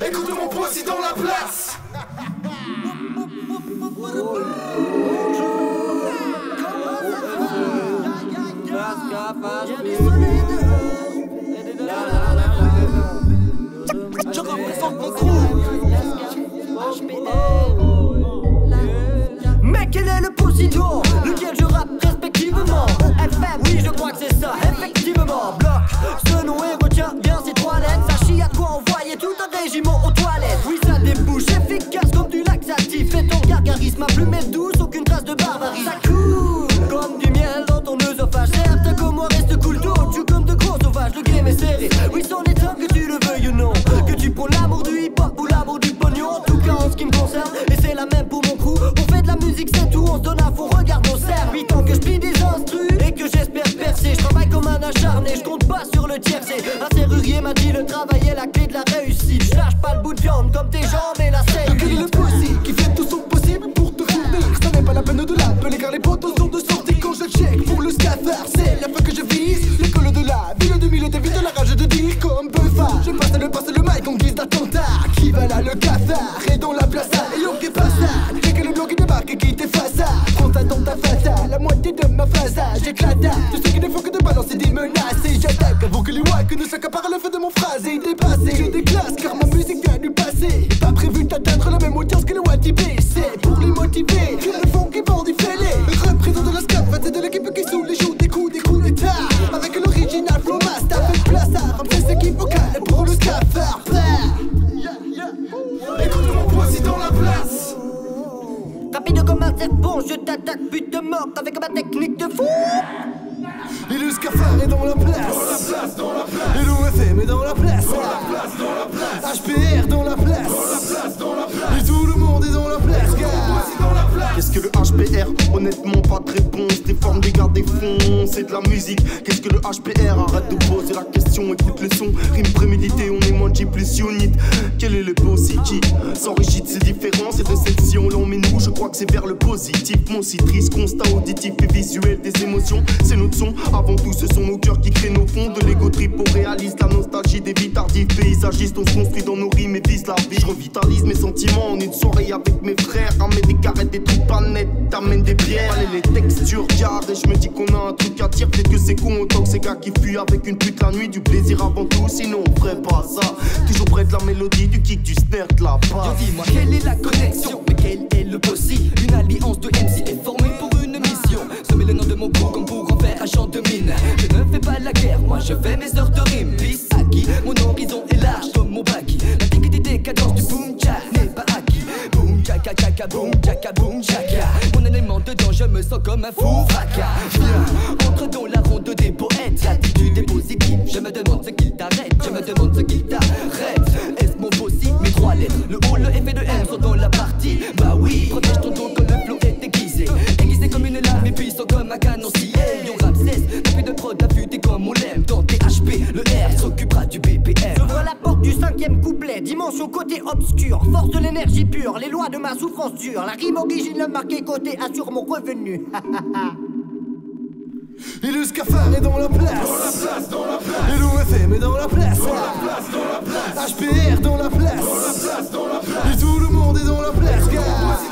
Écoute mon poisson dans la place. Je représente mon crew. Mais quel est le Posidon, lequel je rappe respectivement? FM, oui je crois que c'est ça, effectivement. Bloc, ce nom et retiens bien ces trois lettres. Ça chie à quoi envoyer tout un régiment aux toilettes. Oui ça débouche, efficace comme du laxatif. Et ton gargarisme, ma plume est douce, aucune trace de barbarie. Ça coule comme du miel dans ton œsophage. Certains comme moi restent cool, d'autres jouent comme de gros sauvages. Le game est serré, oui c'en est temps que tu le veuilles ou non. Que tu prends l'amour du hip-hop ou l'amour du pognon. En tout cas en ce qui me concerne, et c'est la même pour mon crew. On fait de la musique c'est tout, on se donne à fond, regarde nos cerfs. 8 ans que je plie des instrus et que j'espère percer. Je travaille comme un acharné, je compte pas sur le tiercé. Un serrurier m'a dit le travail est la clé de la réussite. Je lâche pas le bout de viande comme tes jambes et la selle. Quel est le pussy qui fait tout son possible pour te fournir? Ça n'est pas la peine de l'appeler car les potos sont de sortie quand je check pour le scafard. C'est la fois que je vise l'école de la ville de mille et t'évites la rage de dire comme Buffa. Je passe le mic en guise d'attentat. Qui va là le cafard et dans la place et ok pas ça. J'ai que le bloc qui débarque et qui t'efface. Prends ta dans ta face, la moitié de ma phase. J'éclate, tu sais qu'il ne faut que de balancer des menaces. Et j'attaque avant que les wacks ne s'accaparent le feu de mon phrase et dépassé. Je déclasse car ma musique vient du passé. Pas prévu d'atteindre la même audience que les Watibé. C'est pour les motiver que le fond qui bord du fêlé. Représente la scap, c'est de l'équipe qui sous les joues des coups d'état. Avec l'original flow master, avec place à remplir ce qu'il faut qu'elle pour le scafard. Écoute mon poisson dans la place. Rapide comme un serpent, je t'attaque, but de mort avec ma technique de fou. Et le scafard est dans la place. Dans la place. Et l'OFM est dans la place. Dans la place. HPR dans la place. Dans la place. Et tout le monde est dans la place, gars. Dans la place. Qu'est-ce que le HPR? Honnêtement pas de réponse. Des formes, des gardes, des fonds, c'est de la musique. Qu'est-ce que le HPR? Arrête de poser la question, écoute le son. Rime prémédité, on est manji plus unit. Quel est le bossy qui s'enrichit de ses différences? Et de celle-ci on l'emmène nous, je crois que c'est vers le positif. Mon citrice, constat auditif et visuel des émotions. C'est notre son, avant tout ce sont nos cœurs qui créent nos fonds. De l'ego trip on réalise la nostalgie des vies tardives. Paysagistes, on se construit dans nos rimes et vise la vie. Je revitalise mes sentiments en une soirée avec mes frères. Ramène des carrettes, des trucs pas nets, t'amènes des bières. Allez les textures, garde et je me dis qu'on a un truc à dire. Peut-être que c'est con autant que ces gars qui fuient avec une pute la nuit. Du plaisir avant tout, sinon on ferait pas ça. Toujours près de la mélodie, du kick, du snare, de la basse. Yo dis-moi quelle est la connexion, mais quel est le possi? Une alliance de MC est formée pour une mission. Semer le nom de mon crew comme pour en faire un champ de mine. Je ne fais pas la guerre, moi je fais mes heures de rime. Peace acquis, mon horizon est large comme mon baki. La technique des cadences du boom jack n'est pas acquis. Boom jacka jacka boom jacka boom jacka. Mon élément dedans, je me sens comme un fou fracas. Viens, entre dans la ronde des poètes. L'attitude est positive, je me demande ce qu'il t'arrête. Je me demande ce qu'il t'arrête. Est-ce mon possi, mes trois lettres? Le O, le F et le M sont dans la partie. Bah oui, protège ton dos quand le flow est aiguisé. Aiguisé comme une lame et puissant comme un canon scié. Yo Ramsès, t'as plus de prod affûté comme on l'aime. Dans THP, le R s'occupera du BPM. J'ouvre la porte du 5ème couplet. Dimension côté obscur, force de l'énergie pure. Les lois de ma souffrance dure. La rime origine, le marqué côté assure mon revenu. Et le scafard est dans la place. Dans la place. Et l'OFM est dans la place. Dans la place. HPR dans la place. Dans la place. Et tout le monde est dans la place, gars.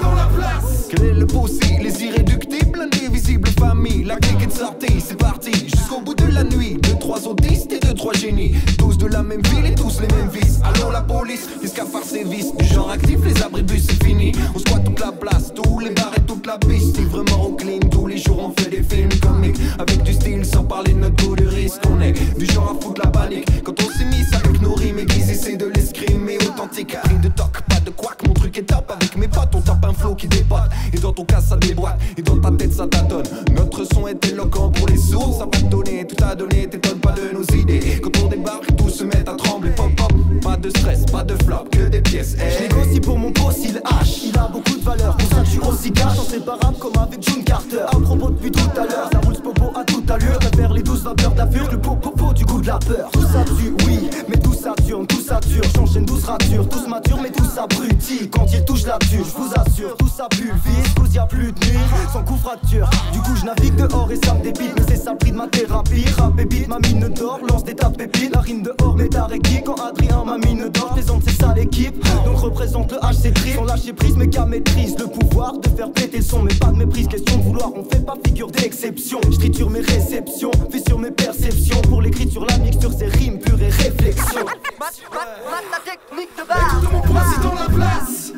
Dans la place. Quel est le possi? Les irréductibles, l'indivisible famille. La clique est de sortie, c'est parti. Jusqu'au bout de la nuit. 2, 3 autistes et 2, 3 génies. Tous de la même ville et tous les mêmes vices. Allons la police, les scafards sévissent. Du genre actif, les abribus c'est fini. On squatte toute la place, tous les bars et toute la piste. Livrement au clean, tous les jours on fait des films comiques. Avec du style sans parler de notre goût de risque. On est du genre à foutre la panique. Quand on s'est mis avec nos rimes aiguisées, c'est de l'escrime mais authentique. Pris de toc, pas de couac, mon truc est top. Avec mes potes on tape un flow qui dépote. Et dans ton cas ça déboîte, et dans ta tête ça tâtonne. Notre son est éloquent pour les sourds. Ça va te donner, tout à donner, t'étonnes pas de nos idées. Quand on débarque, tous se mettent à trembler. Pop pop, pas de stress, pas de flop, que des pièces. Je négocie pour mon boss, il H. Il a beaucoup de valeur, pour ça que je suis aussi cash. Inséparable comme avec June Carter. À propos depuis tout à l'heure, ça roule ce popo à toute allure. Vers les 12 vapeurs d'affuge, le popo du goût de la peur. Tout ça tue, oui, mais tout ça tourne, tout ça dure. J'enchaîne 12 ratures, tous matures, mais tout ça brutit. Quand il touche la tue, je vous assure, tout ça pulvise. Cause y'a plus de nuit, sans coup fracture. Du coup, je navigue dehors et ça me débite. Mais c'est ça le prix de ma thérapie. Rap et beat, ma mine d'or, lance des tapes pépites. La rime dehors, mais t'as requis quand Adrien ma mine d'or. Plaisante, c'est ça les l'équipe, donc représente le HC Trip. Sans lâcher prise, mais qu'à maîtrise le pouvoir de faire péter le son. Mais pas de méprise, question de vouloir, on fait pas figure d'exception. Je triture mes réceptions, fais sur mes perceptions. Pour l'écriture, la mixture, c'est rime pure et réflexion. La technique de base. Mon poisson dans la place.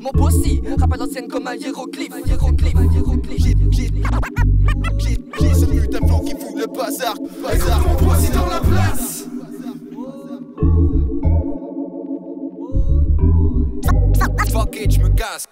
Mon bossy, rap à l'ancienne comme un hiéroglyphe. J'ai ce putain de flow qui fout le bazar. Mon poisson dans la place. Fuck it, je me casse.